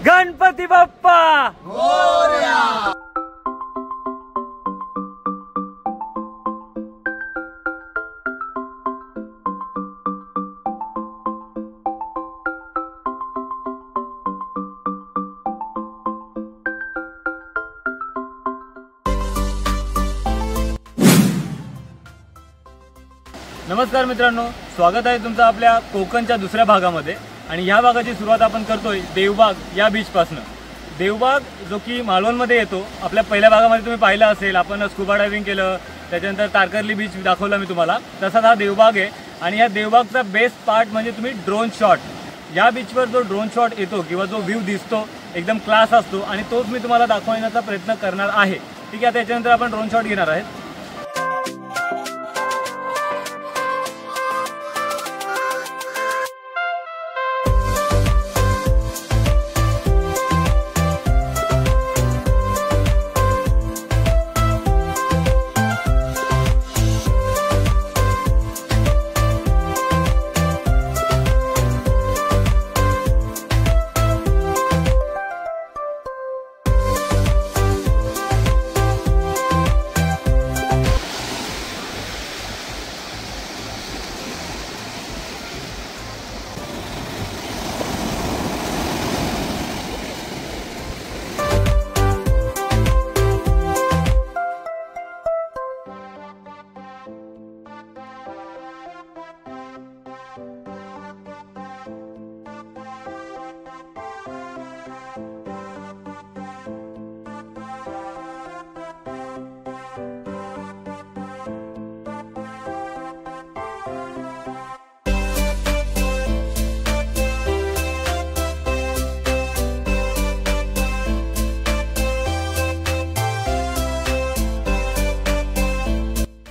गणपती बाप्पा मोरया। नमस्कार मित्रांनो, स्वागत आहे तुमचं आपल्या कोकणच्या दुसऱ्या भागामध्ये। आणि ह्या भागाची सुरुवात आपण करतोय देवबाग या बीच पासून। देवबाग जो की मालवणमध्ये येतो। आपल्या पहिल्या भागामध्ये तुम्ही पाहिलं असेल, आपण स्कुबा डायव्हिंग केलं, त्याच्यानंतर तारकर्ली बीच दाखवला मी तुम्हाला, तसाच हा देवबाग आहे। आणि या देवबागचा बेस्ट पार्ट म्हणजे तुम्ही ड्रोन शॉट। या बीचवर जो ड्रोन शॉट येतो किंवा जो व्ह्यू दिसतो एकदम क्लास असतो, आणि तोच मी तुम्हाला दाखवण्याचा प्रयत्न करणार आहे। ठीक आहे, त्याच्यानंतर आपण ड्रोन शॉट घेणार आहे।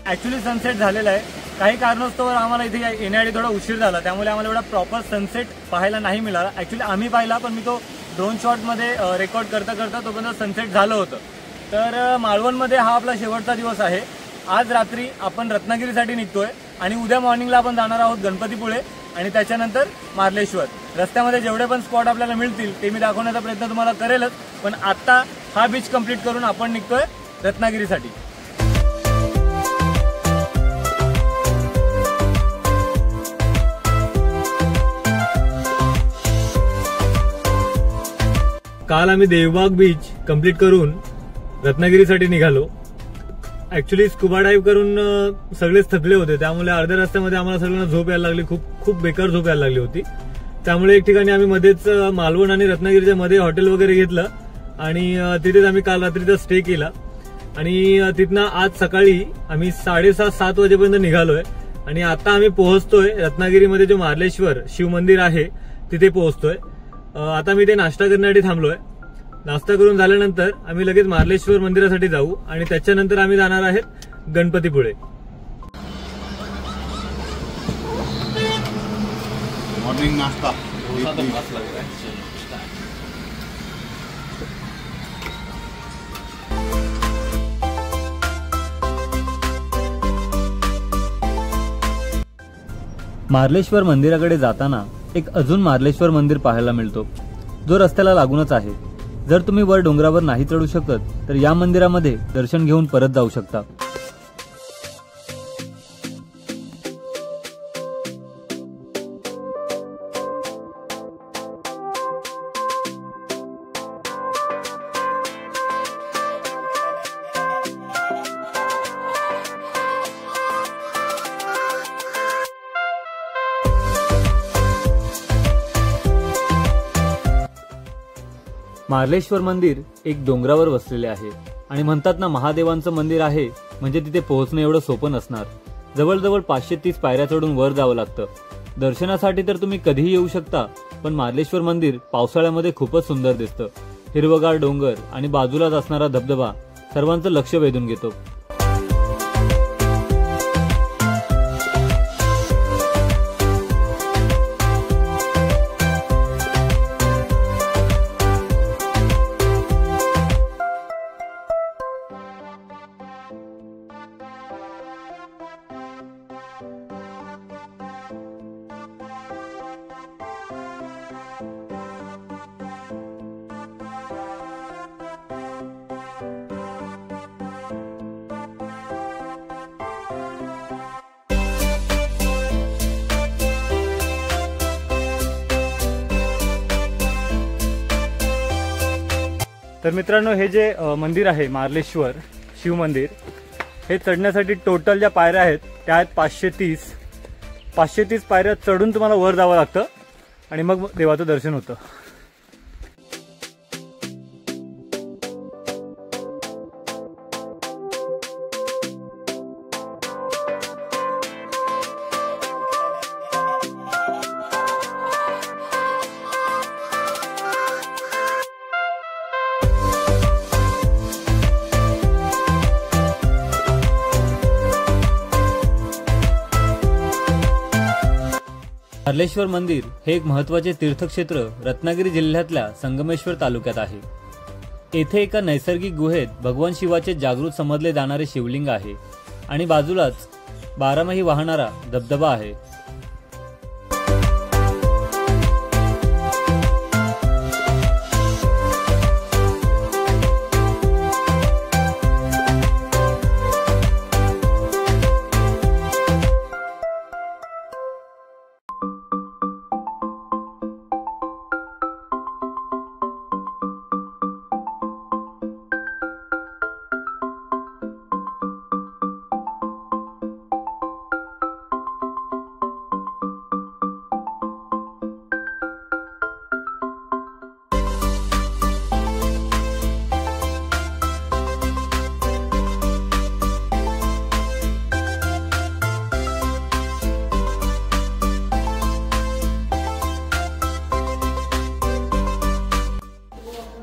ॲक्च्युली सनसेट झालेला आहे। काही कारणास्तव आम्हाला इथे येण्याआधी थोडा उशीर झाला, त्यामुळे आम्हाला एवढा प्रॉपर सनसेट पाहायला नाही मिळाला। ॲक्च्युली आम्ही पाहिला, पण मी तो ड्रोन शॉटमध्ये रेकॉर्ड करता करता तोपर्यंत सनसेट झालं होतं। तर मालवणमध्ये हा आपला शेवटचा दिवस आहे। आज रात्री आपण रत्नागिरीसाठी निघतोय आणि उद्या मॉर्निंगला आपण जाणार आहोत गणपतीपुळे आणि त्याच्यानंतर मार्लेश्वर। रस्त्यामध्ये जेवढे पण स्पॉट आपल्याला मिळतील ते मी दाखवण्याचा प्रयत्न तुम्हाला करेलच, पण आता हा बीच कंप्लीट करून आपण निघतोय रत्नागिरीसाठी। काल आम्ही देवबाग बीच कंप्लीट करून रत्नागिरीसाठी निघालो। ॲक्च्युली स्कुबा डाईव्ह करून सगळेच थकले होते, त्यामुळे अर्ध्या रस्त्यामध्ये आम्हाला सगळ्यांना झोप यायला लागली। खूप बेकार झोप यायला लागली होती। त्यामुळे एक ठिकाणी आम्ही मध्येच मालवण आणि रत्नागिरीच्या मध्ये हॉटेल वगैरे घेतलं आणि तिथेच आम्ही काल रात्रीचा स्टे केला। आणि तिथनं आज सकाळी आम्ही 6:30-7 वाजेपर्यंत निघालोय आणि आता आम्ही पोहोचतोय रत्नागिरीमध्ये जो मार्लेश्वर शिव मंदिर आहे तिथे पोहोचतोय। आता मी ते नाश्ता करण्यासाठी थांबलोय। नाश्ता करून झाल्यानंतर आम्ही लगेच मार्लेश्वर मंदिरासाठी जाऊ आणि त्याच्यानंतर आम्ही जाणार आहेत गणपतीपुळे। मॉर्निंग नाश्ता मार्लेश्वर मंदिराकडे जाताना एक अजून मार्लेश्वर मंदिर पाहायला मिळतो, जो रस्त्याला लागूनच आहे। जर तुम्ही वर डोंगरावर नाही चढू शकत तर या मंदिरामध्ये दर्शन घेऊन परत जाऊ शकता। मार्लेश्वर मंदिर एक डोंगरावर वसलेले आहे आणि म्हणतात ना, महादेवांचं मंदिर आहे म्हणजे तिथे पोहोचणं एवढं सोपं नसणार। जवळजवळ 530 पायऱ्या चढून वर जावं लागतं। दर्शनासाठी तर तुम्ही कधीही येऊ शकता, पण मार्लेश्वर मंदिर पावसाळ्यामध्ये खूपच सुंदर दिसतं। हिरवगार डोंगर आणि बाजूलाच असणारा धबधबा सर्वांचं लक्ष वेधून घेतो। तर मित्रांनो, हे जे मंदिर आहे मार्लेश्वर शिव मंदिर, हे चढण्यासाठी टोटल ज्या पायऱ्या आहेत त्या आहेत 530 पायऱ्या चढून तुम्हाला वर जावं लागतं आणि मग देवाचं दर्शन होतं. मार्लेश्वर मंदिर हे एक महत्त्वाचे तीर्थक्षेत्र रत्नागिरी जिल्ह्यातल्या संगमेश्वर तालुक्यात आहे. येथे एका नैसर्गिक गुहेत भगवान शिवाचे जागृत समजले जाणारे शिवलिंग आहे आणि बाजूलाच 12माही वाहणारा धबधबा आहे.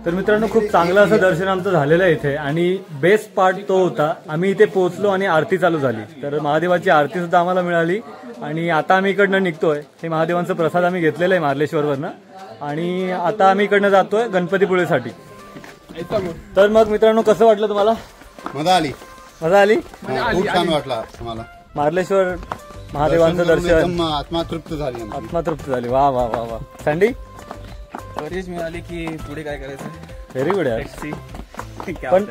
तर मित्रांनो, खूप चांगलं असं दर्शन आमचं झालेलं आहे इथे. आणि बेस्ट पार्ट तो होता, आम्ही इथे पोहोचलो आणि आरती चालू झाली. तर महादेवाची आरती सुद्धा आम्हाला मिळाली आणि आता आम्ही इकडनं निघतोय. हे महादेवांचं प्रसाद आम्ही घेतलेलं आहे मार्लेश्वरवरनं आणि आता आम्ही इकडनं जातोय गणपतीपुळेसाठी. तर मग मित्रांनो, कसं वाटलं तुम्हाला? मजा आली. मजा आली? खूप छान वाटलं आम्हाला. मार्लेश्वर महादेवांचं दर्शन, आत्मा तृप्त झाली. आत्मा तृप्त झाली. वा वा वा वा. सँडी, बरीच मिळाली की पुढे काय करायचं. व्हेरी गुड यार. पण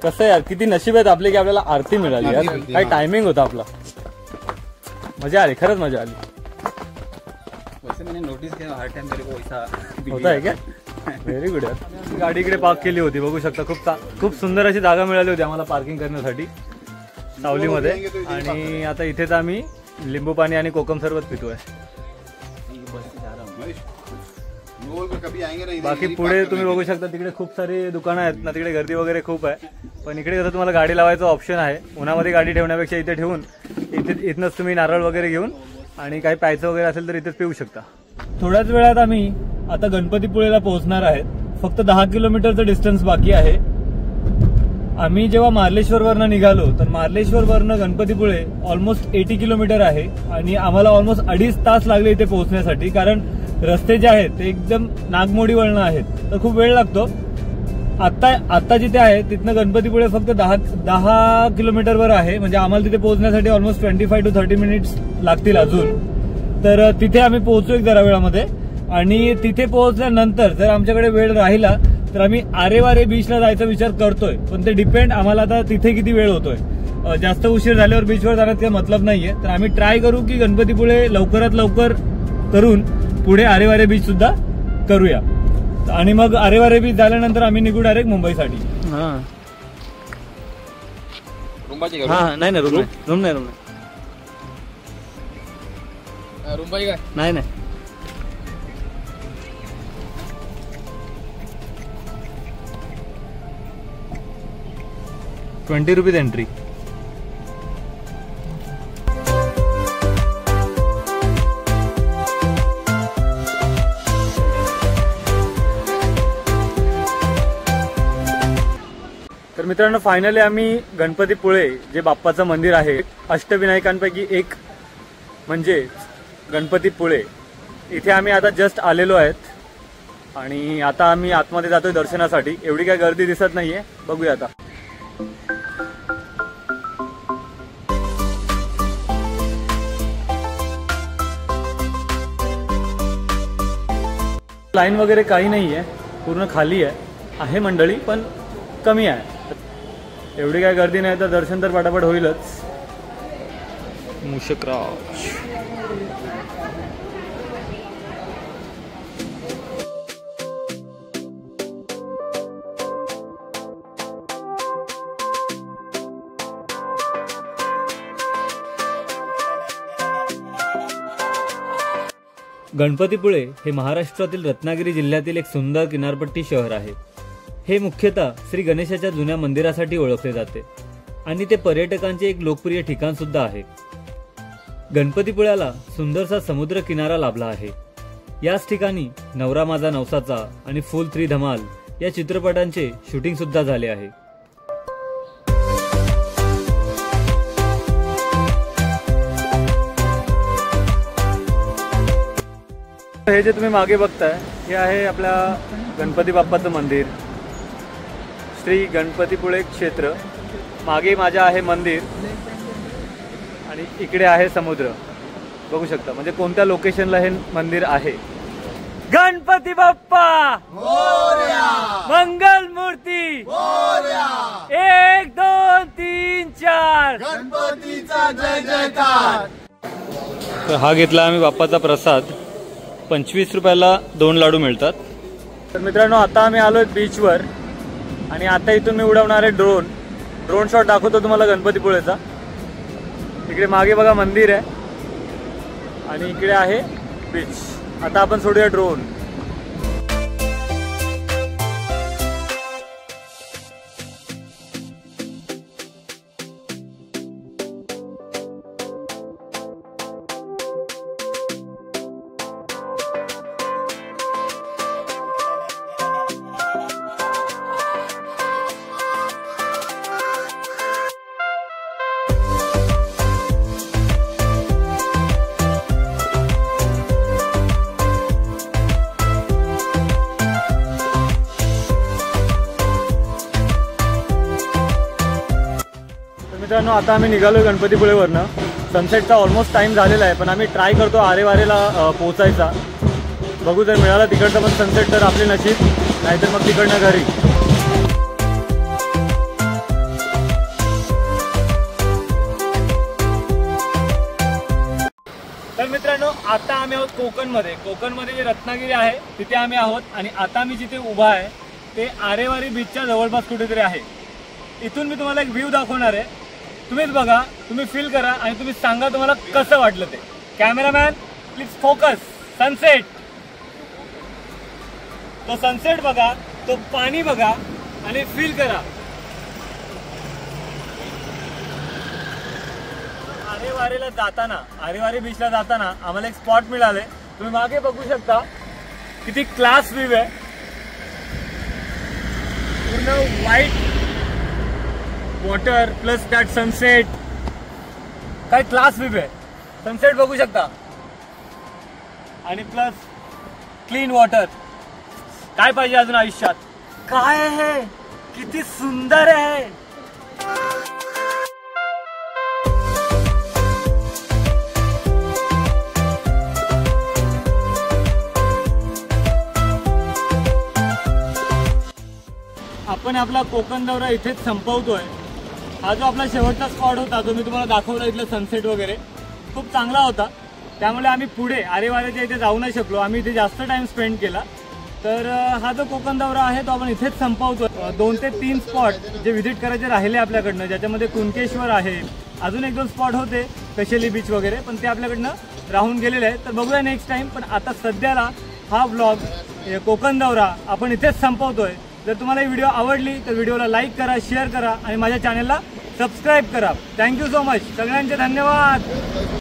कसं यार, किती नशीब आहेत आपले की आपल्याला आरती मिळाली यार. काय टायमिंग होता आपला. मजा आली, खरंच मजा आली. वैसे मैंने नोटिस किया हर टाइम मेरे को ऐसा होता है क्या? व्हेरी गुड यार. गाडी इकडे पार्क केली होती, बघू शकता. खूप सुंदर अशी जागा मिळाली होती आम्हाला पार्किंग करण्यासाठी सावलीमध्ये. आणि आता इथेच आम्ही लिंबू पाणी आणि कोकम सरबत पितोय. बाकी पुढे तुम्ही बघू शकता, तिकडे खूप सारी दुकानं आहेत ना, तिकडे गर्दी वगैरे खूप आहे. पण इकडे कसं तुम्हाला गाडी लावायचा ऑप्शन आहे. उन्हामध्ये गाडी ठेवण्यापेक्षा इथे ठेवून इथनंच तुम्ही नारळ वगैरे घेऊन आणि काही प्यायचं वगैरे असेल तर इथेच पिऊ शकता. थोड्याच वेळात आम्ही आता गणपतीपुळेला पोहोचणार आहेत. फक्त 10 किलोमीटरचं डिस्टन्स बाकी आहे. आम्ही जेव्हा मार्लेश्वरवरनं निघालो तर मार्लेश्वरवरनं गणपतीपुळे ऑलमोस्ट 80 किलोमीटर आहे आणि आम्हाला ऑलमोस्ट 2.5 तास लागले इथे पोहोचण्यासाठी. कारण रस्ते जे आहेत ते एकदम नागमोडी वळणं आहेत, तर खूप वेळ लागतो. आता जिथे आहे तिथनं गणपतीपुळे फक्त 10 किलोमीटरवर आहे. म्हणजे आम्हाला तिथे पोहोचण्यासाठी ऑलमोस्ट 25 to 30 मिनिट्स लागतील अजून. तर तिथे आम्ही पोहोचू एक जरा वेळामध्ये. आणि तिथे पोहोचल्यानंतर जर आमच्याकडे वेळ राहिला तर आम्ही आरेवारे बीचला जायचा विचार करतोय. पण ते डिपेंड आम्हाला आता तिथे किती वेळ होतोय. जास्त उशीर झाल्यावर बीचवर जाण्यात काही मतलब नाहीये. तर आम्ही ट्राय करू की गणपतीपुळे लवकरात लवकर करून पुढे आरेवारे बीच सुद्धा करूया. आणि मग आरेवारे बीच झाल्यानंतर आम्ही निघू डायरेक्ट मुंबईसाठी. नाही नाही 20 रुपीज एंट्री. तर मित्रांनो, फायनली आम्ही गणपतीपुळे जे बाप्पाचं मंदिर आहे, अष्टविनायकांपैकी एक म्हणजे गणपतीपुळे, इथे आम्ही आता जस्ट आलेलो आहेत आणि आता आम्ही आतमध्ये जातोय दर्शनासाठी. एवढी काय गर्दी दिसत नाहीये, बघूया आता. लाईन वगैरे काही नाहीये, पूर्ण खाली आहे मंडळी, पण कमी आहे. एवढी काय गर्दी नाही, तर दर्शन तर पटापट होईलच. मूषकराज. गणपतीपुळे हे महाराष्ट्रातील रत्नागिरी जिल्ह्यातील एक सुंदर किनारपट्टी शहर आहे. हे मुख्यतः श्री गणेशाच्या जुन्या मंदिरासाठी ओळखले जाते आणि ते पर्यटकांचे एक लोकप्रिय ठिकाण सुद्धा आहे. गणपतीपुळ्याला सुंदरसा समुद्र किनारा लाभला आहे. याच ठिकाणी नवरा माझा नवसाचा आणि फुल 3 धमाल या चित्रपटांचे शूटिंग सुद्धा झाले आहे. हे जे तुम्ही मागे बघताय हे आहे आपल्या गणपती बाप्पाचं मंदिर, श्री गणपतीपुळे क्षेत्र. मागे माझ्या आहे मंदिर आणि इकडे आहे समुद्र. बघू शकता म्हणजे कोणत्या लोकेशनला हे मंदिर आहे. गणपती बाप्पा मोरया, मंगल मूर्ती मोरया, 1 2 3 4 गणपतीचा जय जयकार. तर हा घेतला आम्ही बाप्पाचा प्रसाद. 25 रुपयाला 2 लाडू मिळतात. तर मित्रांनो आता आम्ही आलोय बीचवर आणि आता इथून मी उडवणार आहे ड्रोन शॉट दाखवतो तुम्हाला गणपतीपुळेचा. इकडे मागे बघा मंदिर आहे आणि इकडे आहे बीच. आता आपण सोडूया ड्रोन. मित्रांनो आता आम्ही निघालो गणपतीपुळेवरनं. सनसेटचा ऑलमोस्ट टाइम झालेला आहे पण आम्ही ट्राय करतो आरेवारेला पोहोचायचा. बघू जर मिळाला तिकडचं पण सनसेट तर आपले नशीब, नाहीतर मग तिकडनं घरी. तर मित्रांनो आता आम्ही आहोत कोकणमध्ये जे रत्नागिरी आहे तिथे आम्ही आहोत आणि आता मी जिथे उभा आहे ते आरेवारी बीचच्या जवळपास कुठेतरी आहे. इथून मी तुम्हाला एक व्ह्यू दाखवणार आहे. तुम्हीच बघा, तुम्ही फील करा आणि तुम्ही सांगा तुम्हाला कसं वाटलं ते. Cameraman please focus. सनसेट, तो सनसेट बघा, तो पाणी बघा आणि फील करा. आरेवारी बीचला जाताना आम्हाला एक स्पॉट मिळाले. तुम्ही मागे बघू शकता किती क्लास व्ह्यू आहे. पूर्ण white water plus that sunset. काय क्लास व्ह्यू आहे. सनसेट बघू शकता आणि प्लस क्लीन वॉटर. काय पाहिजे अजून आयुष्यात. काय आहे, किती सुंदर आहे. आपण आपला कोकण दौरा इथेच संपवतोय. हा जो आपला शेवटचा स्पॉट होता जो मी तुम्हाला दाखवला इथलं सनसेट वगैरे खूप चांगला होता. त्यामुळे आम्ही पुढे आरेवारेच्या इथे जाऊ नाही शकलो. आम्ही इथे जास्त टाइम स्पेंड केला. तर हा जो कोकण दौरा आहे तो आपण इथेच संपवतो. 2 ते 3 स्पॉट जे व्हिजिट करायचे राहिले आपल्याकडनं, ज्याच्यामध्ये कुणकेश्वर आहे, अजून 1-2 स्पॉट होते कशेली बीच वगैरे, पण ते आपल्याकडनं राहून गेलेले आहे. तर बघूया नेक्स्ट टाइम. पण आता सध्याला हा व्लॉग कोकण दौरा आपण इथेच संपवतोय. जर तुम्हाला ही व्हिडिओ आवडली तर व्हिडिओला लाईक करा, शेअर करा आणि माझ्या चॅनलला सबस्क्राईब करा. Thank you so much. सगळ्यांचे धन्यवाद.